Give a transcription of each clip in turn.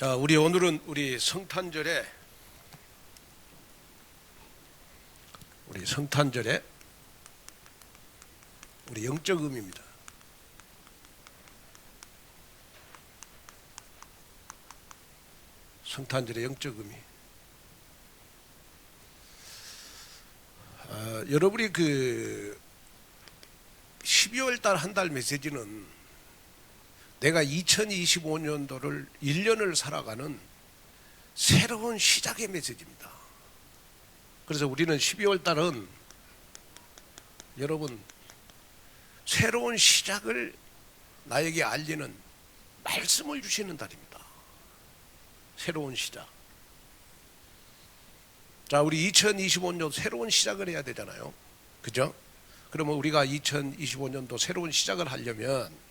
자, 오늘은 우리 성탄절에 우리 영적 의미입니다. 성탄절의 영적 의미. 여러분이 12월 달 한 달 메시지는 내가 2025년도를 1년을 살아가는 새로운 시작의 메시지입니다. 그래서 우리는 12월 달은 여러분 새로운 시작을 나에게 알리는 말씀을 주시는 달입니다. 새로운 시작. 자, 우리 2025년 새로운 시작을 해야 되잖아요. 그죠? 그러면 우리가 2025년도 새로운 시작을 하려면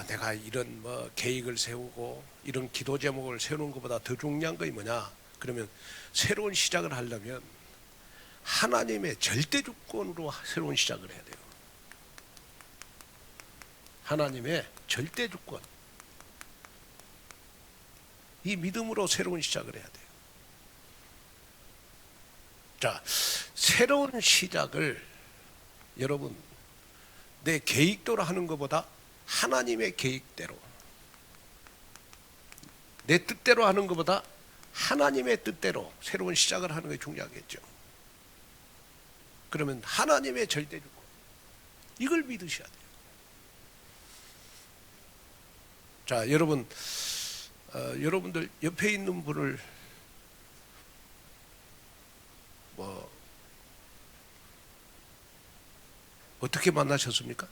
내가 이런 계획을 세우고 이런 기도 제목을 세우는 것보다 더 중요한 것이 뭐냐? 그러면 새로운 시작을 하려면 하나님의 절대 주권으로 새로운 시작을 해야 돼요. 하나님의 절대 주권. 이 믿음으로 새로운 시작을 해야 돼요. 자, 새로운 시작을 여러분 내 계획대로 하는 것보다 하나님의 계획대로, 내 뜻대로 하는 것보다 하나님의 뜻대로 새로운 시작을 하는 게 중요하겠죠. 그러면 하나님의 절대 주권, 이걸 믿으셔야 돼요. 자, 여러분들 옆에 있는 분을 어떻게 만나셨습니까?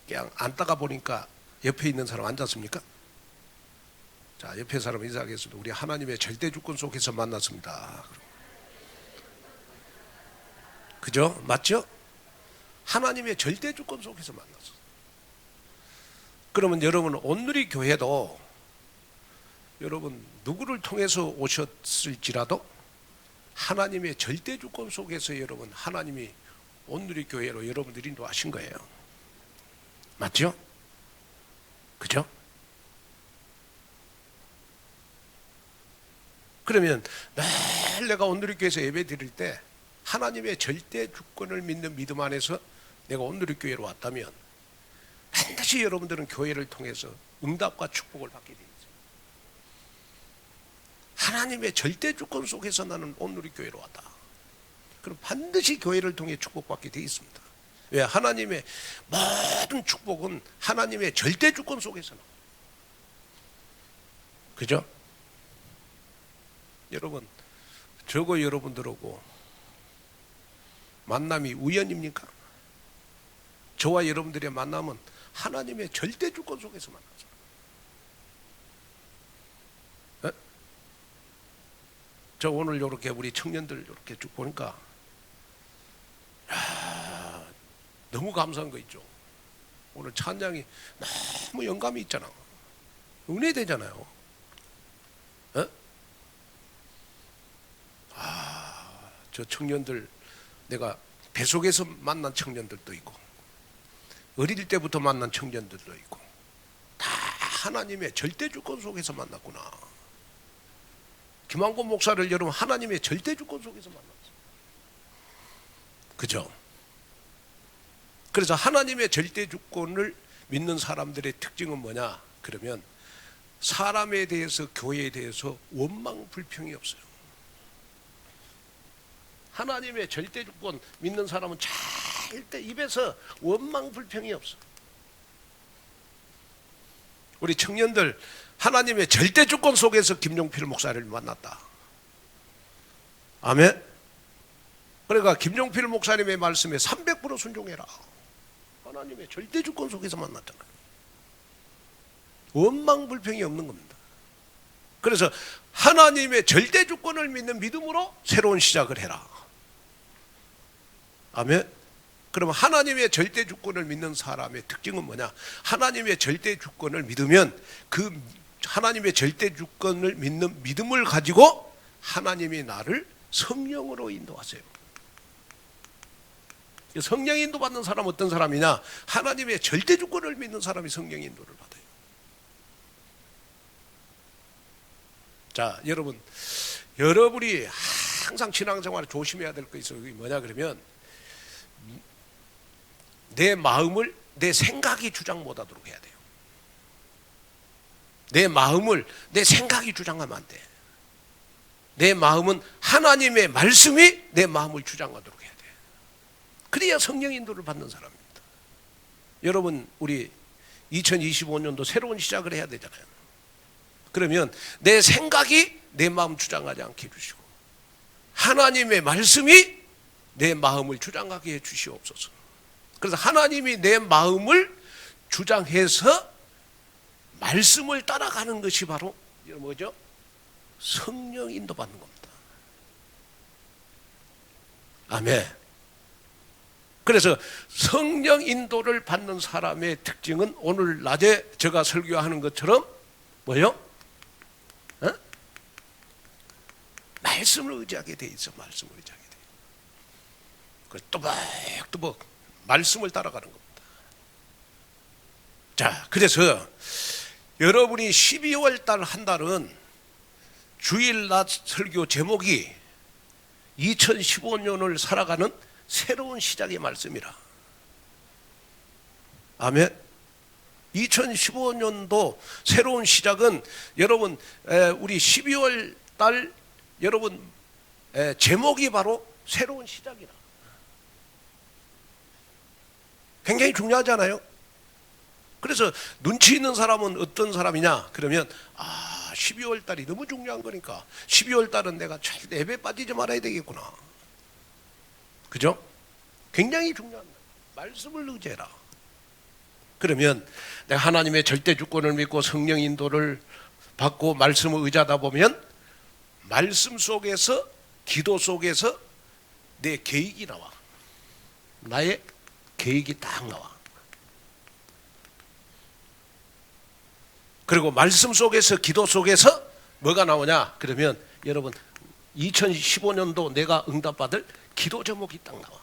그냥 앉다가 보니까 옆에 있는 사람 앉았습니까? 자, 옆에 사람 인사하겠습니다. 우리 하나님의 절대 주권 속에서 만났습니다. 그죠? 맞죠? 하나님의 절대 주권 속에서 만났어. 그러면 여러분 온누리 교회도 여러분 누구를 통해서 오셨을지라도 하나님의 절대 주권 속에서 여러분 하나님이 온누리 교회로 여러분들이 인도하신 거예요. 맞죠? 그죠? 그러면 늘 내가 온누리 교회에서 예배 드릴 때 하나님의 절대 주권을 믿는 믿음 안에서 내가 온누리 교회로 왔다면 반드시 여러분들은 교회를 통해서 응답과 축복을 받게 되어 있어요. 하나님의 절대 주권 속에서 나는 온누리 교회로 왔다. 그럼 반드시 교회를 통해 축복받게 되어 있습니다. 왜? 하나님의 모든 축복은 하나님의 절대 주권 속에서 나와요. 그죠? 여러분, 저거 여러분들하고 만남이 우연입니까? 저와 여러분들의 만남은 하나님의 절대 주권 속에서 만나죠. 저 오늘 이렇게 우리 청년들 이렇게 쭉 보니까 너무 감사한 거 있죠. 오늘 찬양이 너무 영감이 있잖아. 은혜되잖아요. 저 청년들 내가 배속에서 만난 청년들도 있고 어릴 때부터 만난 청년들도 있고 다 하나님의 절대 주권 속에서 만났구나. 김한권 목사를 여러분 하나님의 절대 주권 속에서 만났어요. 그죠? 그래서 하나님의 절대 주권을 믿는 사람들의 특징은 뭐냐? 그러면 사람에 대해서 교회에 대해서 원망 불평이 없어요. 하나님의 절대 주권 믿는 사람은 절대 입에서 원망 불평이 없어. 우리 청년들 하나님의 절대 주권 속에서 김종필 목사를 만났다. 아멘. 그러니까 김종필 목사님의 말씀에 300% 순종해라. 하나님의 절대 주권 속에서 만났잖아요. 원망 불평이 없는 겁니다. 그래서 하나님의 절대 주권을 믿는 믿음으로 새로운 시작을 해라. 아멘. 그러면 하나님의 절대 주권을 믿는 사람의 특징은 뭐냐? 하나님의 절대 주권을 믿으면 그 하나님의 절대 주권을 믿는 믿음을 가지고 하나님이 나를 성령으로 인도하세요. 성령 인도 받는 사람은 어떤 사람이냐? 하나님의 절대 주권을 믿는 사람이 성령 인도를 받아요. 자, 여러분이 항상 신앙생활에 조심해야 될 거 있어요. 그게 뭐냐 그러면 내 마음을 내 생각이 주장 못하도록 해야 돼요. 내 마음을 내 생각이 주장하면 안 돼. 내 마음은 하나님의 말씀이 내 마음을 주장하도록 해야 돼. 그래야 성령 인도를 받는 사람입니다. 여러분, 우리 2025년도 새로운 시작을 해야 되잖아요. 그러면 내 생각이 내 마음 주장하지 않게 해주시고 하나님의 말씀이 내 마음을 주장하게 해주시옵소서. 그래서 하나님이 내 마음을 주장해서 말씀을 따라가는 것이 바로 뭐죠? 성령 인도 받는 겁니다. 아멘. 그래서 성령 인도를 받는 사람의 특징은 오늘 낮에 제가 설교하는 것처럼 뭐요? 말씀을 의지하게 돼 있어. 말씀을 의지하게 돼. 그래서 또박또박 말씀을 따라가는 겁니다. 자, 그래서 여러분이 12월 달 한 달은 주일낮 설교 제목이 2015년을 살아가는 새로운 시작의 말씀이라. 아멘. 2015년도 새로운 시작은 여러분 우리 12월 달 여러분 제목이 바로 새로운 시작이라. 굉장히 중요하잖아요. 그래서 눈치 있는 사람은 어떤 사람이냐 그러면 12월 달이 너무 중요한 거니까 12월 달은 내가 절대 예배 빠지지 말아야 되겠구나. 그죠? 굉장히 중요한 말씀을 의지해라. 그러면 내가 하나님의 절대 주권을 믿고 성령 인도를 받고 말씀을 의지하다 보면 말씀 속에서 기도 속에서 내 계획이 나와. 나의 계획이 딱 나와. 그리고 말씀 속에서 기도 속에서 뭐가 나오냐 그러면 여러분 2015년도 내가 응답받을 기도 제목이 딱 나와.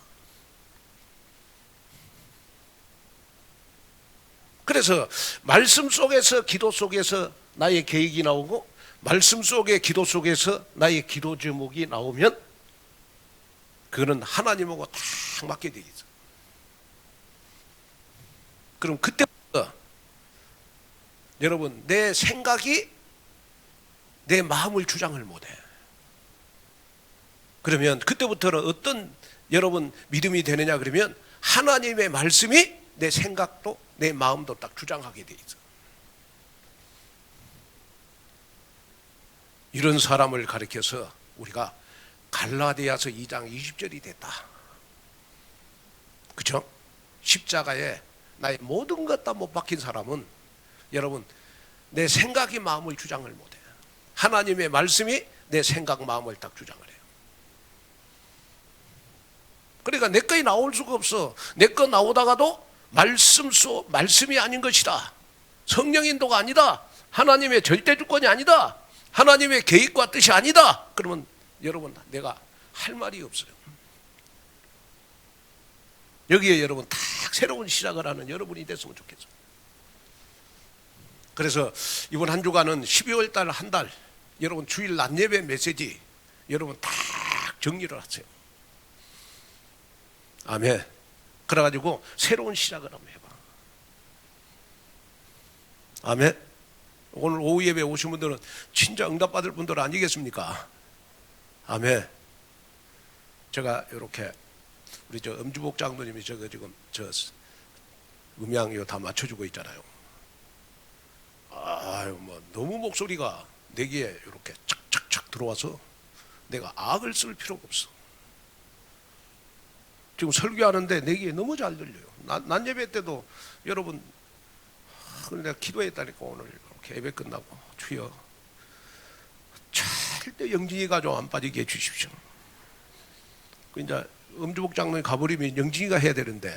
그래서 말씀 속에서 기도 속에서 나의 계획이 나오고 말씀 속의 기도 속에서 나의 기도 제목이 나오면 그거는 하나님하고 딱 맞게 되어 있어. 그럼 그때부터 여러분 내 생각이 내 마음을 주장을 못해. 그러면 그때부터는 어떤 여러분 믿음이 되느냐 그러면 하나님의 말씀이 내 생각도 내 마음도 딱 주장하게 돼 있어. 이런 사람을 가리켜서 우리가 갈라디아서 2장 20절이 됐다. 그렇죠? 십자가에 나의 모든 것 다 못 박힌 사람은 여러분 내 생각이 마음을 주장을 못해요. 하나님의 말씀이 내 생각 마음을 딱 주장을 해요. 그러니까 내 거에 나올 수가 없어. 내 거 나오다가도 말씀이 아닌 것이다. 성령 인도가 아니다. 하나님의 절대 주권이 아니다. 하나님의 계획과 뜻이 아니다. 그러면 여러분 내가 할 말이 없어요. 여기에 여러분 딱 새로운 시작을 하는 여러분이 됐으면 좋겠어요. 그래서 이번 한 주간은 12월 달 한 달 여러분 주일 낮 예배 메시지 여러분 딱 정리를 하세요. 아멘. 그래가지고 새로운 시작을 한번 해봐. 아멘. 오늘 오후 예배 오신 분들은 진짜 응답받을 분들 아니겠습니까? 아멘. 제가 이렇게 우리 엄주복 장로님이 지금 음향 이거 다 맞춰주고 있잖아요. 아유 뭐 너무 목소리가 내기에 이렇게 착착착 들어와서 내가 악을 쓸 필요가 없어. 지금 설교하는데 내기에 너무 잘 들려요. 낮 예배 때도 여러분 내가 기도했다니까 오늘 이렇게 예배 끝나고 주여 절대 영진이가 좀 안 빠지게 해주십시오. 이제 엄주복 장로님 가버리면 영진이가 해야 되는데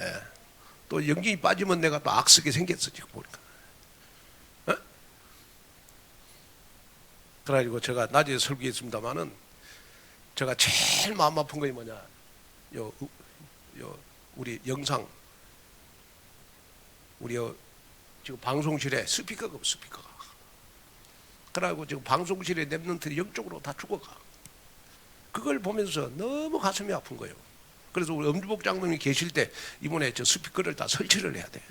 또 영진이 빠지면 내가 또 악쓰게 생겼어 지금 보니까. 어? 그래가지고 제가 낮에 설교했습니다마는 제가 제일 마음 아픈 게 뭐냐 우리 영상 우리 지금 방송실에 스피커가 없어. 스피커가 그러고 지금 방송실에 랩런트 영적으로 다 죽어가. 그걸 보면서 너무 가슴이 아픈 거예요. 그래서 우리 엄주복 장로님이 계실 때 이번에 저 스피커를 다 설치를 해야 돼.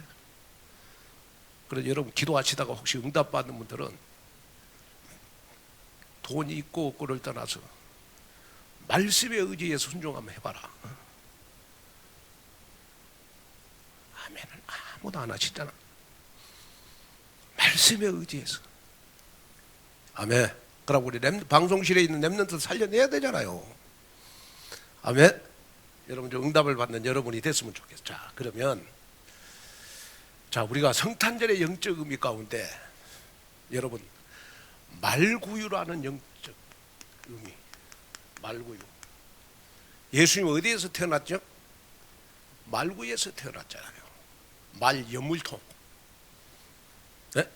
그래서 여러분 기도하시다가 혹시 응답받는 분들은 돈이 있고 없고를 떠나서 말씀의 의지에 순종하면 해봐라. 아멘을 아무도 안 하시잖아. 말씀의 의지에서. 아멘. 그럼 우리 방송실에 있는 랩런트 살려내야 되잖아요. 아멘. 여러분 좀 응답을 받는 여러분이 됐으면 좋겠어요. 자, 그러면 우리가 성탄절의 영적 의미 가운데 여러분 말구유라는 영적 의미. 말구유. 예수님 어디에서 태어났죠? 말구에서 태어났잖아요. 말 여물통. 네?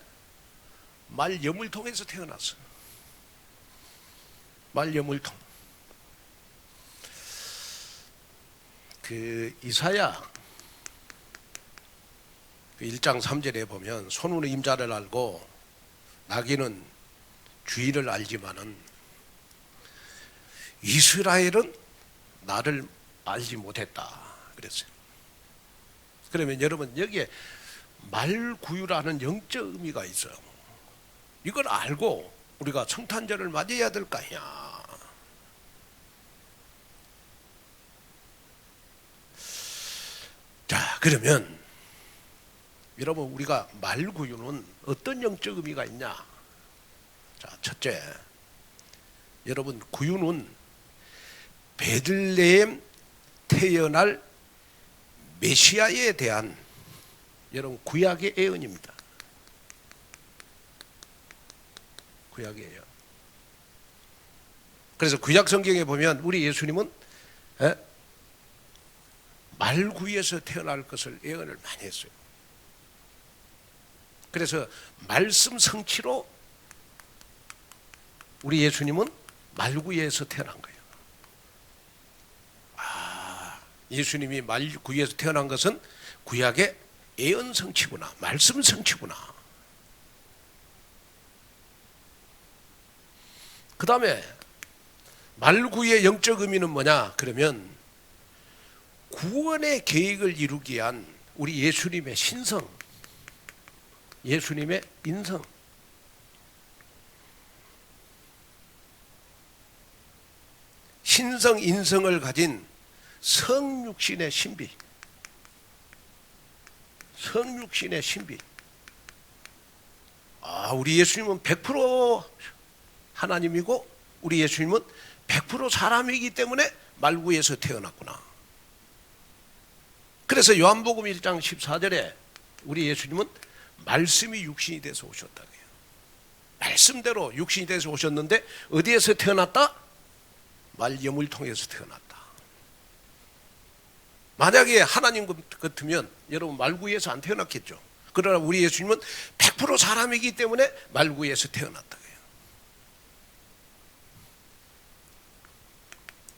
말 여물통에서 태어났어. 말 여물통. 그 이사야 1장 3절에 보면 손으로 임자를 알고 나귀는 주인을 알지만은 이스라엘은 나를 알지 못했다 그랬어요. 그러면 여러분 여기에 말구유라는 영적 의미가 있어요. 이걸 알고 우리가 성탄절을 맞이해야 될 거 아니야. 자, 그러면 여러분 우리가 말구유는 어떤 영적 의미가 있냐? 자, 첫째, 여러분 구유는 베들레헴 태어날 메시아에 대한 여러분 구약의 예언입니다. 구약의 예언. 그래서 구약 성경에 보면 우리 예수님은 말구유에서 태어날 것을 예언을 많이 했어요. 그래서 말씀 성취로 우리 예수님은 말구유에서 태어난 거예요. 예수님이 말구유에서 태어난 것은 구약의 예언 성취구나, 말씀 성취구나. 그 다음에 말구유의 영적 의미는 뭐냐? 그러면 구원의 계획을 이루기 위한 우리 예수님의 신성, 예수님의 인성, 신성 인성을 가진 성육신의 신비, 성육신의 신비. 우리 예수님은 100% 하나님이고 우리 예수님은 100% 사람이기 때문에 말구에서 태어났구나. 그래서 요한복음 1장 14절에 우리 예수님은 말씀이 육신이 돼서 오셨다고 해요. 말씀대로 육신이 돼서 오셨는데 어디에서 태어났다? 말염을 통해서 태어났다. 만약에 하나님 같으면 여러분 말구에서 안 태어났겠죠. 그러나 우리 예수님은 100% 사람이기 때문에 말구에서 태어났다고 해요.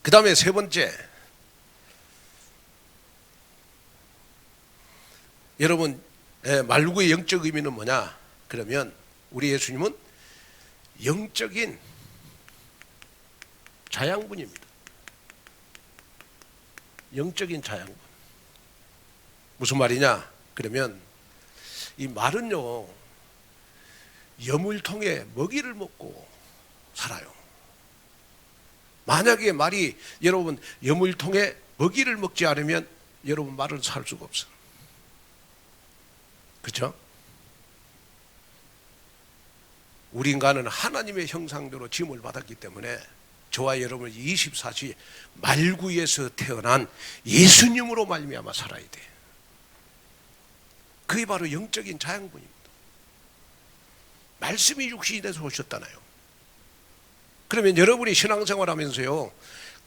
그 다음에 세 번째, 여러분 말구의 영적 의미는 뭐냐? 그러면 우리 예수님은 영적인 자양분입니다. 영적인 자양분. 무슨 말이냐? 그러면 이 말은요, 염을 통해 먹이를 먹고 살아요. 만약에 말이 여러분 염을 통해 먹이를 먹지 않으면 여러분 말은 살 수가 없어요. 그렇죠? 우리 인간은 하나님의 형상대로 지음을 받았기 때문에 저와 여러분은 24시 말구에서 태어난 예수님으로 말미암아 살아야 돼. 그게 바로 영적인 자양분입니다. 말씀이 육신이 돼서 오셨잖아요. 그러면 여러분이 신앙생활 하면서요,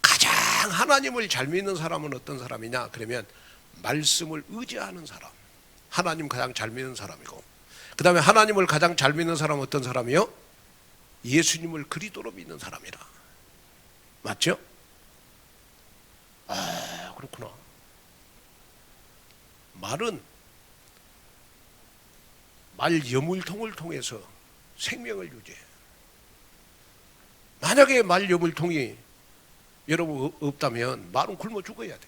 가장 하나님을 잘 믿는 사람은 어떤 사람이냐? 그러면 말씀을 의지하는 사람. 하나님 가장 잘 믿는 사람이고, 그 다음에 하나님을 가장 잘 믿는 사람은 어떤 사람이요? 예수님을 그리스도로 믿는 사람이라. 맞죠? 그렇구나. 말은 말 여물통을 통해서 생명을 유지해. 만약에 말여물통이 여러분 없다면 말은 굶어 죽어야 돼.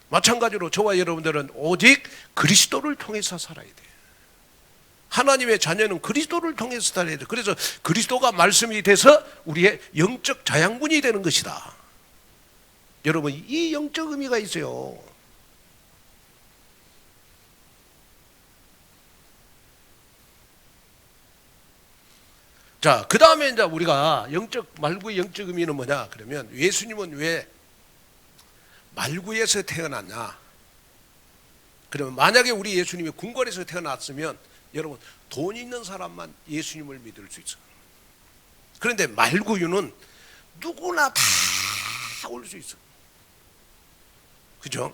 마찬가지로 저와 여러분들은 오직 그리스도를 통해서 살아야 돼. 하나님의 자녀는 그리스도를 통해서 살아야 돼. 그래서 그리스도가 말씀이 돼서 우리의 영적 자양분이 되는 것이다. 여러분, 이 영적 의미가 있어요. 자, 그 다음에 이제 우리가 말구의 영적 의미는 뭐냐? 그러면 예수님은 왜 말구에서 태어났냐? 그러면 만약에 우리 예수님이 궁궐에서 태어났으면 여러분, 돈 있는 사람만 예수님을 믿을 수 있어요. 그런데 말구유는 누구나 다 올 수 있어요. 그죠?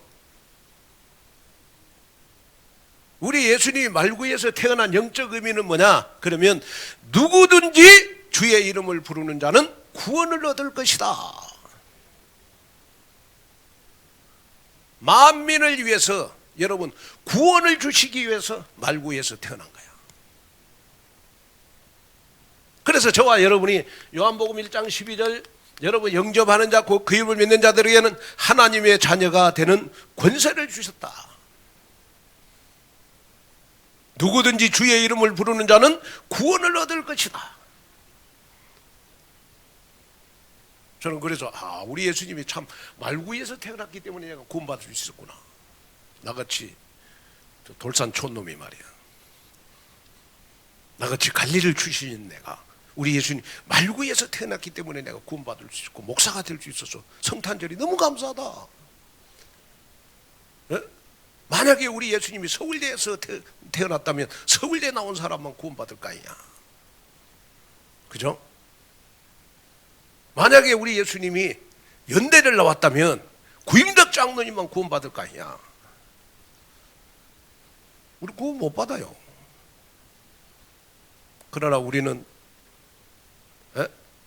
우리 예수님이 말구에서 태어난 영적 의미는 뭐냐? 그러면 누구든지 주의 이름을 부르는 자는 구원을 얻을 것이다. 만민을 위해서 여러분 구원을 주시기 위해서 말구에서 태어난 거야. 그래서 저와 여러분이 요한복음 1장 12절 여러분 영접하는 자 곧 그 이름을 믿는 자들에게는 하나님의 자녀가 되는 권세를 주셨다. 누구든지 주의 이름을 부르는 자는 구원을 얻을 것이다. 저는 그래서 우리 예수님이 참 말구에서 태어났기 때문에 내가 구원받을 수 있었구나. 나같이 돌산 촌놈이 말이야. 나같이 갈릴리를 출신인 내가 우리 예수님 말구에서 태어났기 때문에 내가 구원받을 수 있고 목사가 될 수 있어서 성탄절이 너무 감사하다. 네? 만약에 우리 예수님이 서울대에서 태어났다면 서울대 나온 사람만 구원받을 거 아니냐. 그죠? 만약에 우리 예수님이 연대를 나왔다면 구임덕 장로님만 구원받을 거 아니냐. 우리 구원 못 받아요. 그러나 우리는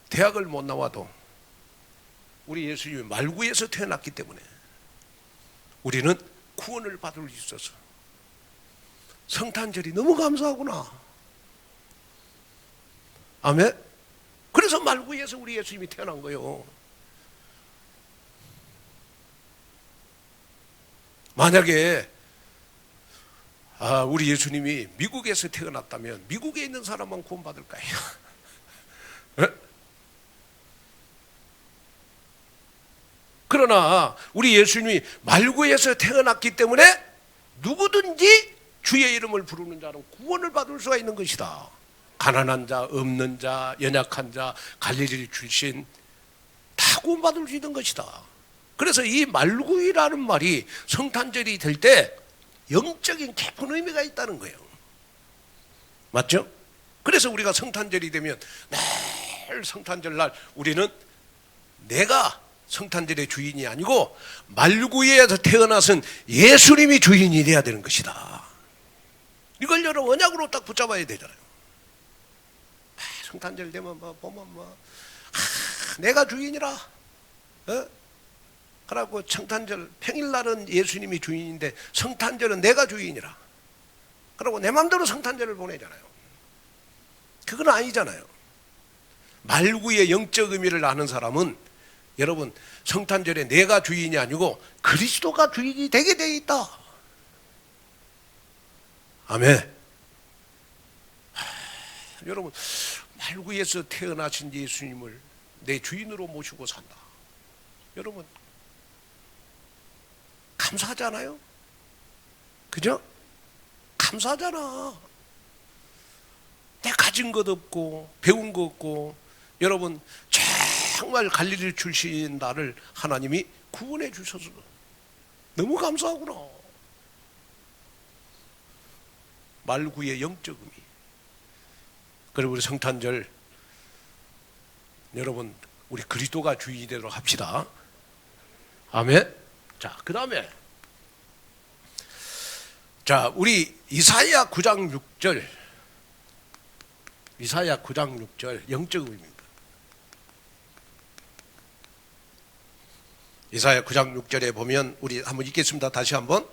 대학을 못 나와도 우리 예수님이 말구에서 태어났기 때문에 우리는 구원을 받을 수 있어서 성탄절이 너무 감사하구나. 아멘. 그래서 말구에서 우리 예수님이 태어난 거예요. 만약에 우리 예수님이 미국에서 태어났다면 미국에 있는 사람만 구원받을까요? 그러나 우리 예수님이 말구에서 태어났기 때문에 누구든지 주의 이름을 부르는 자는 구원을 받을 수가 있는 것이다. 가난한 자, 없는 자, 연약한 자, 갈릴리 출신 다 구원받을 수 있는 것이다. 그래서 이 말구이라는 말이 성탄절이 될 때 영적인 깊은 의미가 있다는 거예요. 맞죠? 그래서 우리가 성탄절이 되면 늘 성탄절 날 우리는 내가 성탄절의 주인이 아니고 말구에서 태어나선 예수님이 주인이 돼야 되는 것이다. 이걸 여러분 언약으로 딱 붙잡아야 되잖아요. 성탄절 되면 보면 내가 주인이라. 그러고 성탄절 평일날은 예수님이 주인인데 성탄절은 내가 주인이라. 그러고 내 마음대로 성탄절을 보내잖아요. 그건 아니잖아요. 말구의 영적 의미를 아는 사람은 여러분 성탄절에 내가 주인이 아니고 그리스도가 주인이 되게 되어 있다. 아멘. 여러분 말구에서 태어나신 예수님을 내 주인으로 모시고 산다. 여러분 감사하잖아요. 그죠? 감사하잖아. 내 가진 것 없고 배운 것 없고 여러분 정말 갈릴리 출신 나를 하나님이 구원해 주셔서 너무 감사하구나. 말구의 영적 의미. 그리고 우리 성탄절 여러분 우리 그리스도가 주인이 되도록 합시다. 아멘. 자, 그 다음에 우리 이사야 9장 6절 이사야 9장 6절 영적 의미입니다. 이사야 9장 6절에 보면 우리 한번 읽겠습니다. 다시 한번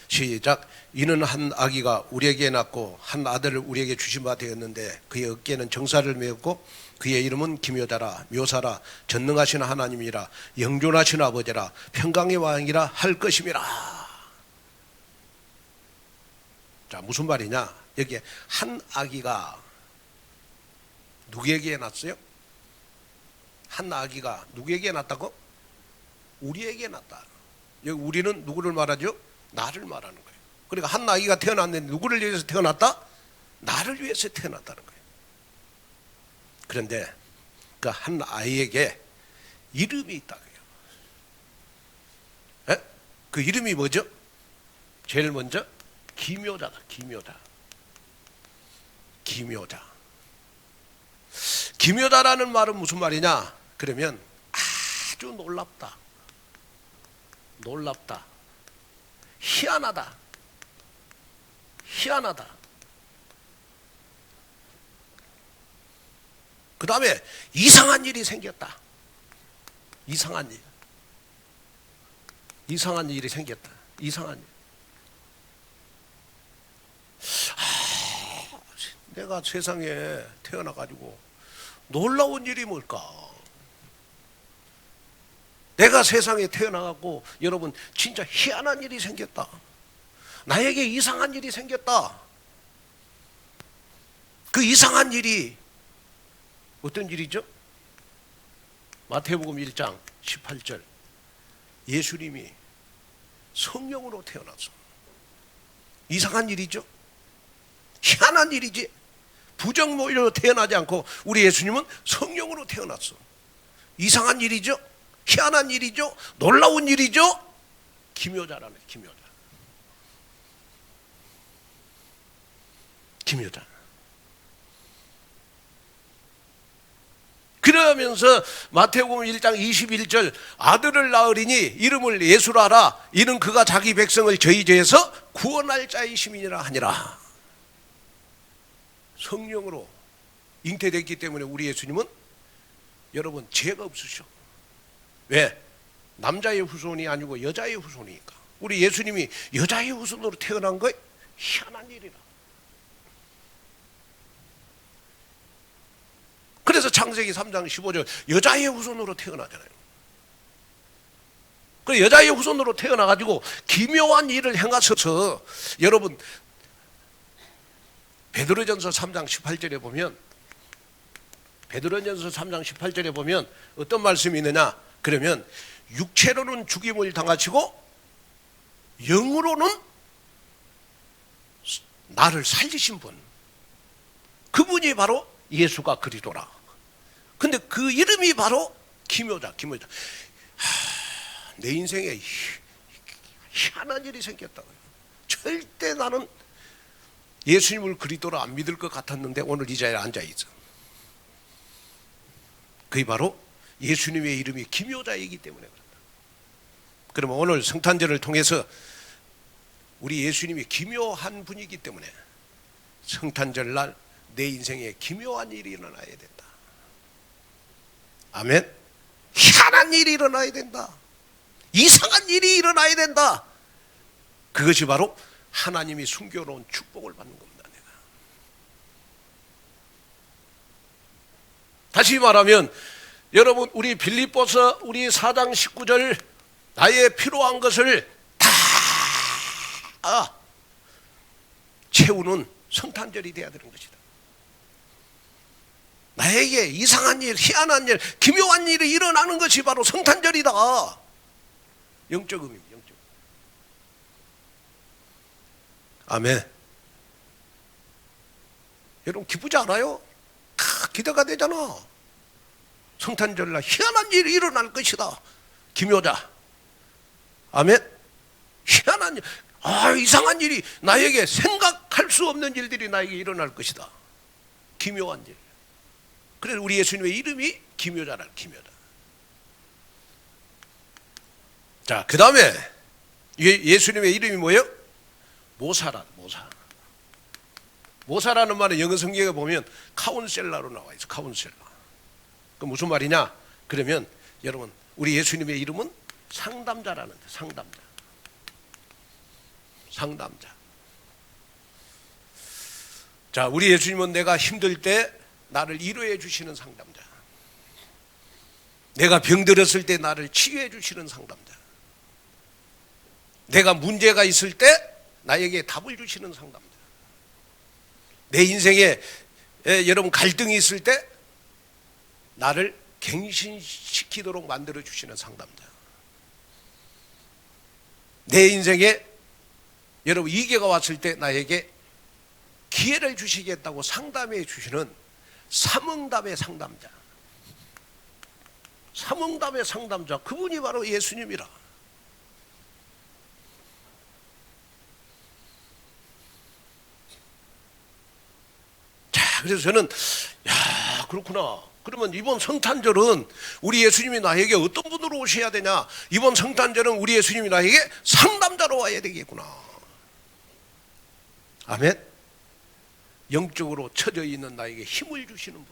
시작. 이는 한 아기가 우리에게 낳고 한 아들을 우리에게 주신 바 되었는데 그의 어깨에는 정사를 메었고 그의 이름은 기묘자라 묘사라 전능하신 하나님이라 영존하신 아버지라 평강의 왕이라 할 것임이라. 자, 무슨 말이냐? 여기에 한 아기가 누구에게 낳았어요? 한 아기가 누구에게 낳았다고? 우리에게 낳았다. 여기 우리는 누구를 말하죠? 나를 말하는 거예요. 그러니까 한 아기가 태어났는데 누구를 위해서 태어났다? 나를 위해서 태어났다는 거예요. 그런데 그 한 아이에게 이름이 있다고요. 그 이름이 뭐죠? 제일 먼저 기묘자다. 기묘자. 기묘자라는 말은 무슨 말이냐? 그러면 아주 놀랍다. 희한하다. 그 다음에 이상한 일이 생겼다. 이상한 일이 생겼다. 내가 세상에 태어나가지고 놀라운 일이 뭘까? 내가 세상에 태어나갖고 여러분 진짜 희한한 일이 생겼다. 나에게 이상한 일이 생겼다. 그 이상한 일이 어떤 일이죠? 마태복음 1장 18절 예수님이 성령으로 태어났어. 이상한 일이죠? 희한한 일이지. 부정모의로 태어나지 않고 우리 예수님은 성령으로 태어났어. 이상한 일이죠? 희한한 일이죠? 놀라운 일이죠? 기묘자라네. 기묘자. 그러면서 마태복음 1장 21절 아들을 낳으리니 이름을 예수라 하라. 이는 그가 자기 백성을 저희 죄에서 구원할 자이심이니라 하니라. 성령으로 잉태됐기 때문에 우리 예수님은 여러분 죄가 없으셔. 왜? 남자의 후손이 아니고 여자의 후손이니까. 우리 예수님이 여자의 후손으로 태어난 거 희한한 일이라. 그래서 창세기 3장 15절 여자의 후손으로 태어나잖아요. 그 여자의 후손으로 태어나가지고 기묘한 일을 행하셔서 여러분 베드로전서 3장 18절에 보면 어떤 말씀이 있느냐? 그러면 육체로는 죽임을 당하시고 영으로는 나를 살리신 분, 그분이 바로 예수가 그리스도라. 근데 그 이름이 바로 기묘자. 내 인생에 희한한 일이 생겼다고요. 절대 나는 예수님을 그리스도로 안 믿을 것 같았는데 오늘 이 자리에 앉아있어. 그게 바로 예수님의 이름이 기묘자이기 때문에 그렇다. 그러면 오늘 성탄절을 통해서 우리 예수님이 기묘한 분이기 때문에 성탄절날 내 인생에 기묘한 일이 일어나야 된다. 아멘. 희한한 일이 일어나야 된다. 이상한 일이 일어나야 된다. 그것이 바로 하나님이 숨겨놓은 축복을 받는 겁니다. 내가 다시 말하면 여러분 우리 빌립보서 우리 4장 19절 나의 필요한 것을 다 채우는 성탄절이 돼야 되는 것이다. 나에게 이상한 일, 희한한 일, 기묘한 일이 일어나는 것이 바로 성탄절이다. 영적 의미입니다. 영적. 아멘. 여러분 기쁘지 않아요? 기대가 되잖아. 성탄절날 희한한 일이 일어날 것이다. 기묘자. 아멘. 희한한 일, 이상한 일이 나에게 생각할 수 없는 일들이 나에게 일어날 것이다. 기묘한 일. 그래서 우리 예수님의 이름이 기묘자라. 기묘자. 자, 그 다음에 예수님의 이름이 뭐예요? 모사라. 모사라는 말은 영어 성경에 보면 카운셀러로 나와 있어. 카운셀러. 그 무슨 말이냐? 그러면 여러분 우리 예수님의 이름은 상담자라는데. 상담자. 자, 우리 예수님은 내가 힘들 때 나를 위로해 주시는 상담자. 내가 병들었을 때 나를 치유해 주시는 상담자. 내가 문제가 있을 때 나에게 답을 주시는 상담자. 내 인생에 여러분 갈등이 있을 때 나를 갱신시키도록 만들어 주시는 상담자. 내 인생에 여러분 위기가 왔을 때 나에게 기회를 주시겠다고 상담해 주시는 삼응답의 상담자. 삼응답의 상담자, 그분이 바로 예수님이라. 자, 그래서 저는 야, 그렇구나. 그러면 이번 성탄절은 우리 예수님이 나에게 어떤 분으로 오셔야 되냐? 이번 성탄절은 우리 예수님이 나에게 상담자로 와야 되겠구나. 아멘. 영적으로 처져 있는 나에게 힘을 주시는 분.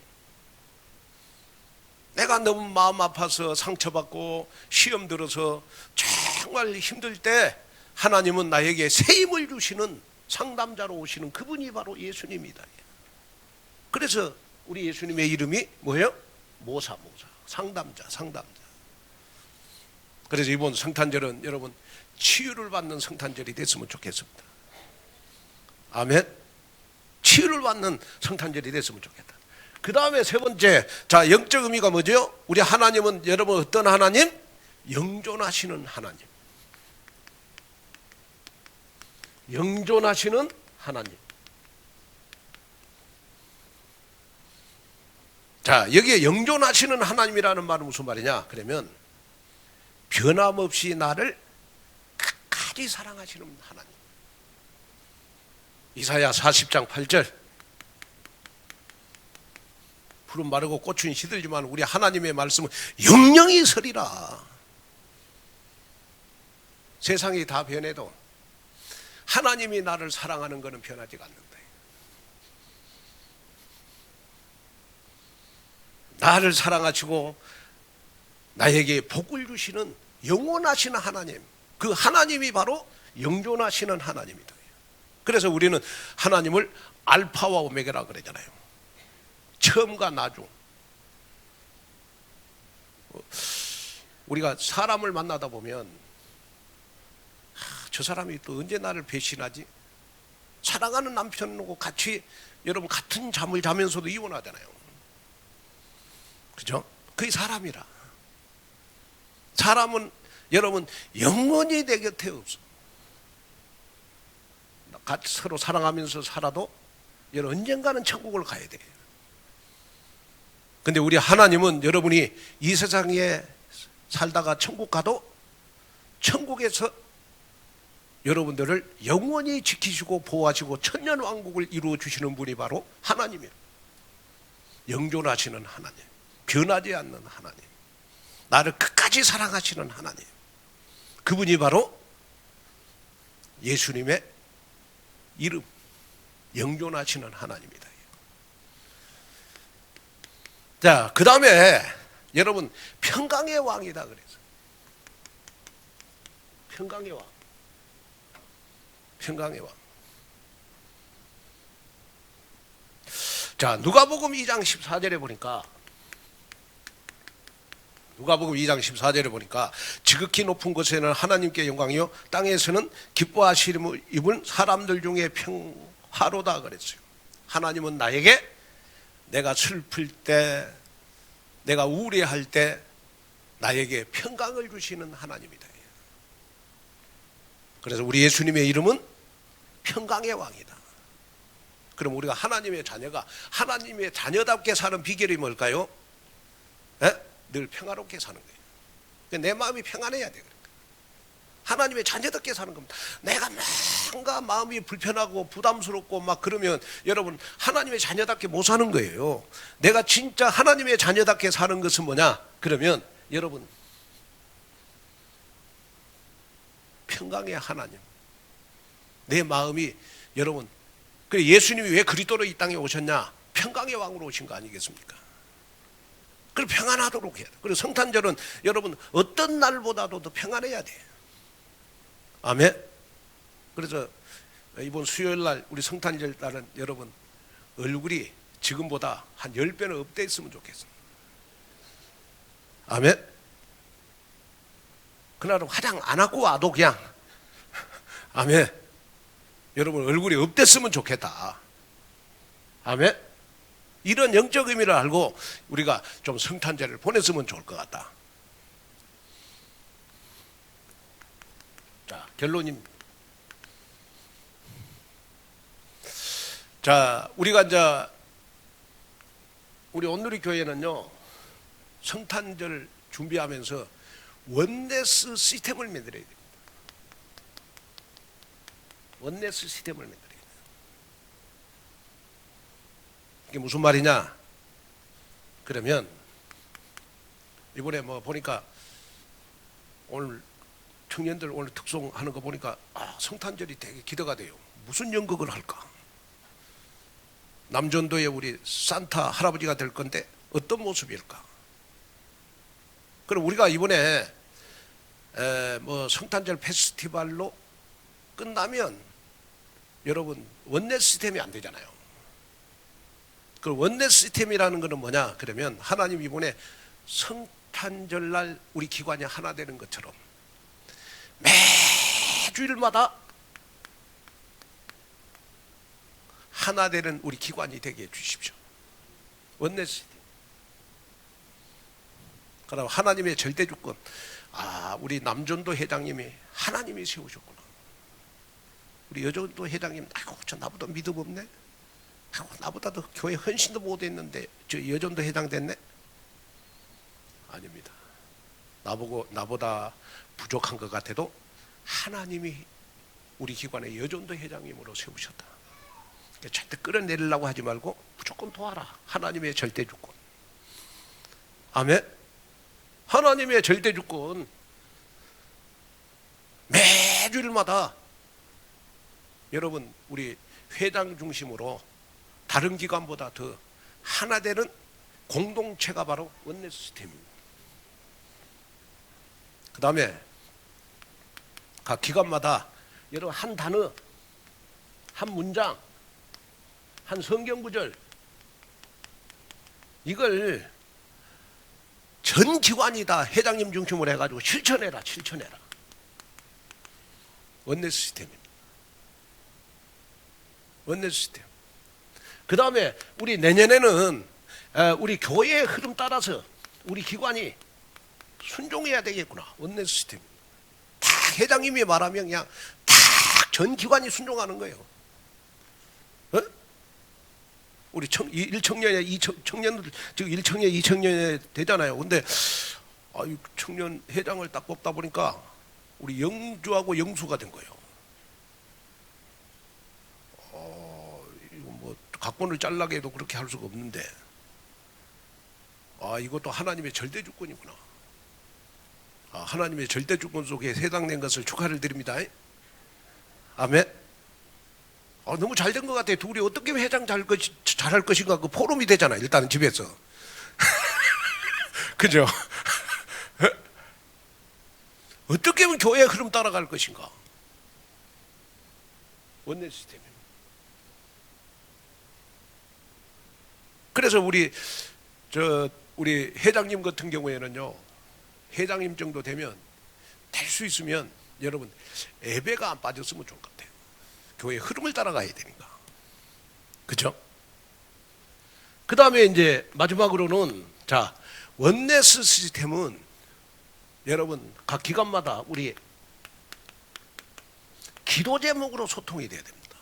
내가 너무 마음 아파서 상처받고 시험 들어서 정말 힘들 때 하나님은 나에게 새 힘을 주시는 상담자로 오시는 그분이 바로 예수님이다. 그래서 우리 예수님의 이름이 뭐예요? 모사, 상담자. 그래서 이번 성탄절은 여러분 치유를 받는 성탄절이 됐으면 좋겠습니다. 아멘. 치유를 받는 성탄절이 됐으면 좋겠다. 그 다음에 세 번째, 자, 영적 의미가 뭐죠? 우리 하나님은 여러분 어떤 하나님? 영존하시는 하나님. 영존하시는 하나님. 자, 여기에 영존하시는 하나님이라는 말은 무슨 말이냐? 그러면 변함없이 나를 끝까지 사랑하시는 하나님. 이사야 40장 8절. 푸른 마르고 꽃은 시들지만 우리 하나님의 말씀은 영영이 서리라. 세상이 다 변해도 하나님이 나를 사랑하는 것은 변하지 않는다. 나를 사랑하시고 나에게 복을 주시는 영원하시는 하나님, 그 하나님이 바로 영존하시는 하나님이다. 그래서 우리는 하나님을 알파와 오메가라 그러잖아요. 처음과 나중. 우리가 사람을 만나다 보면 저 사람이 또 언제 나를 배신하지? 사랑하는 남편하고 같이 여러분 같은 잠을 자면서도 이혼하잖아요. 그죠? 그게 사람이라. 사람은 여러분 영원히 내 곁에 없어. 같이 서로 사랑하면서 살아도 여러분 언젠가는 천국을 가야 돼요. 근데 우리 하나님은 여러분이 이 세상에 살다가 천국 가도 천국에서 여러분들을 영원히 지키시고 보호하시고 천년왕국을 이루어 주시는 분이 바로 하나님이에요. 영존하시는 하나님, 변하지 않는 하나님, 나를 끝까지 사랑하시는 하나님, 그분이 바로 예수님의 이름, 영존하시는 하나님이다. 자, 그 다음에 여러분 평강의 왕이다 그래서 평강의 왕, 평강의 왕. 자, 누가복음 2장 14절에 보니까 누가복음 2장 14절에 보니까 지극히 높은 곳에는 하나님께 영광이요 땅에서는 기뻐하심을 입은 사람들 중에 평화로다 그랬어요. 하나님은 나에게 내가 슬플 때, 내가 우울해할 때 나에게 평강을 주시는 하나님이다. 그래서 우리 예수님의 이름은 평강의 왕이다. 그럼 우리가 하나님의 자녀가 하나님의 자녀답게 사는 비결이 뭘까요? 늘 평화롭게 사는 거예요. 내 마음이 평안해야 돼. 하나님의 자녀답게 사는 겁니다. 내가 뭔가 마음이 불편하고 부담스럽고 막 그러면 여러분 하나님의 자녀답게 못 사는 거예요. 내가 진짜 하나님의 자녀답게 사는 것은 뭐냐? 그러면 여러분 평강의 하나님, 내 마음이 여러분, 그래 예수님이 왜 그리스도로 이 땅에 오셨냐? 평강의 왕으로 오신 거 아니겠습니까? 그리고 평안하도록 해야 돼. 그리고 성탄절은 여러분 어떤 날보다도 더 평안해야 돼. 아멘. 그래서 이번 수요일 날 우리 성탄절 날은 여러분 얼굴이 지금보다 한 10배는 업돼있으면 좋겠습니다. 아멘. 그날은 화장 안 하고 와도 그냥 아멘. 여러분 얼굴이 업됐으면 좋겠다. 아멘. 이런 영적 의미를 알고 우리가 좀 성탄절을 보냈으면 좋을 것 같다. 자, 결론입니다. 자, 우리가 이제 우리 온누리 교회는요 성탄절 준비하면서 원네스 시스템을 만들어야 됩니다. 원네스 시스템을 만들어야 돼요. 이게 무슨 말이냐? 그러면 이번에 뭐 보니까 오늘 청년들 오늘 특송하는 거 보니까 성탄절이 되게 기대가 돼요. 무슨 연극을 할까? 남전도에 우리 산타 할아버지가 될 건데 어떤 모습일까? 그럼 우리가 이번에 뭐 성탄절 페스티벌로 끝나면 여러분 원내 시스템이 안 되잖아요. 그 원내 시스템이라는 것은 뭐냐? 그러면 하나님 이번에 성탄절날 우리 기관이 하나 되는 것처럼 매주일마다 하나 되는 우리 기관이 되게 해주십시오. 원내 시스템. 그럼 하나님의 절대주권. 우리 남전도 회장님이 하나님이 세우셨구나. 우리 여전도 회장님, 아이고 저 나보다 믿음 없네. 아이고 나보다 더 교회 헌신도 못했는데 저 여전도 회장 됐네. 아닙니다. 나보다 부족한 것 같아도 하나님이 우리 기관의 여전도 회장님으로 세우셨다. 절대 끌어내리려고 하지 말고 무조건 도와라. 하나님의 절대주권. 아멘. 하나님의 절대주권. 매주일마다 여러분 우리 회당 중심으로 다른 기관보다 더 하나 되는 공동체가 바로 원내 시스템입니다. 그 다음에 각 기관마다 여러분 한 단어, 한 문장, 한 성경 구절 이걸 전 기관이 다 회장님 중심으로 해가지고 실천해라. 원내 시스템입니다. 원내 시스템. 그 다음에 우리 내년에는 우리 교회의 흐름 따라서 우리 기관이 순종해야 되겠구나. 원내 시스템. 다 회장님이 말하면 그냥 다 전 기관이 순종하는 거예요. 어? 우리 1청년에 2청년들 지금 1청년 2청년에 되잖아요. 근데 청년 회장을 딱 뽑다 보니까 우리 영주하고 영수가 된 거예요. 이거 뭐 각본을 잘라게 해도 그렇게 할 수가 없는데 이것도 하나님의 절대주권이구나. 하나님의 절대주권 속에 해당된 것을 축하를 드립니다. 아멘. 너무 잘 된 것 같아요. 둘이 어떻게 회장 잘할 것인가 그 포럼이 되잖아. 일단은 집에서. 그죠? 어떻게 하면 교회의 흐름 따라갈 것인가? 원내 시스템입니다. 그래서 우리 회장님 같은 경우에는요, 회장님 정도 되면 될 수 있으면 여러분 예배가 안 빠졌으면 좋을 것 같아요. 교회의 흐름을 따라가야 되니까. 그죠? 그 다음에 이제 마지막으로는 원네스 시스템은 여러분 각 기관마다 우리 기도 제목으로 소통이 돼야 됩니다.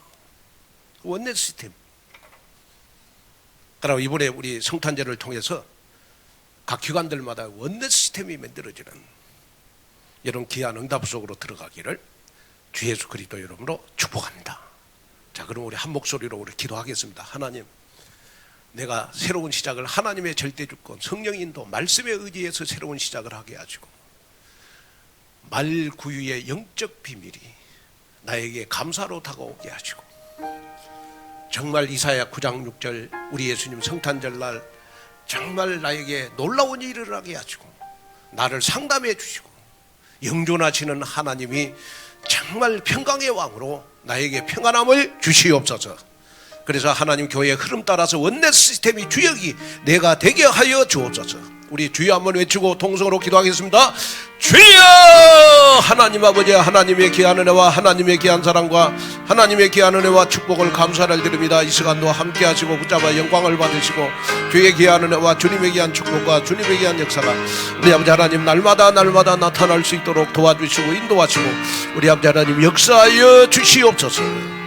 원네스 시스템. 그리고 이번에 우리 성탄절을 통해서 각 기관들마다 원네스 시스템이 만들어지는 이런 귀한 응답 속으로 들어가기를 주 예수 그리스도 이름으로 축복합니다. 자, 그럼 우리 한 목소리로 우리 기도하겠습니다. 하나님, 내가 새로운 시작을 하나님의 절대주권, 성령 인도, 말씀에 의지해서 새로운 시작을 하게 하시고 말구유의 영적 비밀이 나에게 감사로 다가오게 하시고 정말 이사야 9장 6절 우리 예수님 성탄절 날 정말 나에게 놀라운 일을 하게 하시고 나를 상담해 주시고 영존하시는 하나님이 정말 평강의 왕으로 나에게 평안함을 주시옵소서. 그래서 하나님 교회의 흐름 따라서 원내 시스템이 주역이 내가 되게 하여 주옵소서. 우리 주여 한번 외치고 통성으로 기도하겠습니다. 주여! 하나님 아버지, 하나님의 귀한 은혜와 하나님의 귀한 사랑과 하나님의 귀한 은혜와 축복을 감사를 드립니다. 이 시간도 함께 하시고 붙잡아 영광을 받으시고 주의 귀한 은혜와 주님의 귀한 축복과 주님의 귀한 역사가 우리 아버지 하나님 날마다 나타날 수 있도록 도와주시고 인도하시고 우리 아버지 하나님 역사하여 주시옵소서.